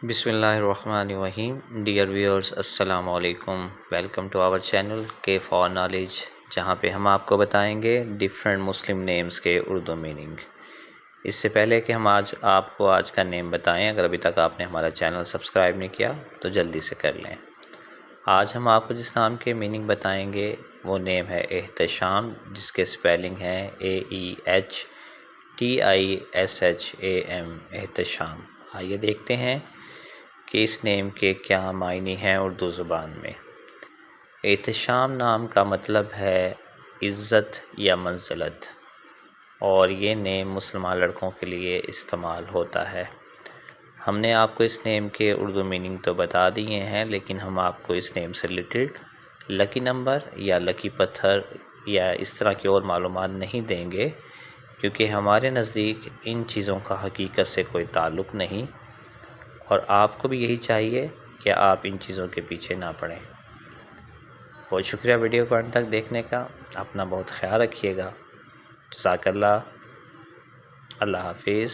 بسم اللہ الرحمن الرحیم. ڈیئر ویورز، السلام علیکم. ویلکم ٹو آور چینل کے فار نالج، جہاں پہ ہم آپ کو بتائیں گے ڈفرینٹ مسلم نیمز کے اردو میننگ. اس سے پہلے کہ ہم آپ کو آج کا نیم بتائیں، اگر ابھی تک آپ نے ہمارا چینل سبسکرائب نہیں کیا تو جلدی سے کر لیں. آج ہم آپ کو جس نام کے میننگ بتائیں گے وہ نیم ہے احتشام، جس کے سپیلنگ ہے AEHTISHAM، احتشام. آئیے دیکھتے ہیں کہ اس نیم کے کیا معنی ہیں اردو زبان میں. احتشام نام کا مطلب ہے عزت یا منزلت، اور یہ نیم مسلمان لڑکوں کے لیے استعمال ہوتا ہے. ہم نے آپ کو اس نیم کے اردو میننگ تو بتا دیے ہیں، لیکن ہم آپ کو اس نیم سے ریلیٹڈ لکی نمبر یا لکی پتھر یا اس طرح کی اور معلومات نہیں دیں گے، کیونکہ ہمارے نزدیک ان چیزوں کا حقیقت سے کوئی تعلق نہیں، اور آپ کو بھی یہی چاہیے کہ آپ ان چیزوں کے پیچھے نہ پڑیں. بہت شکریہ ویڈیو کو انت تک دیکھنے کا. اپنا بہت خیال رکھیے گا. جزاک اللہ. اللہ حافظ.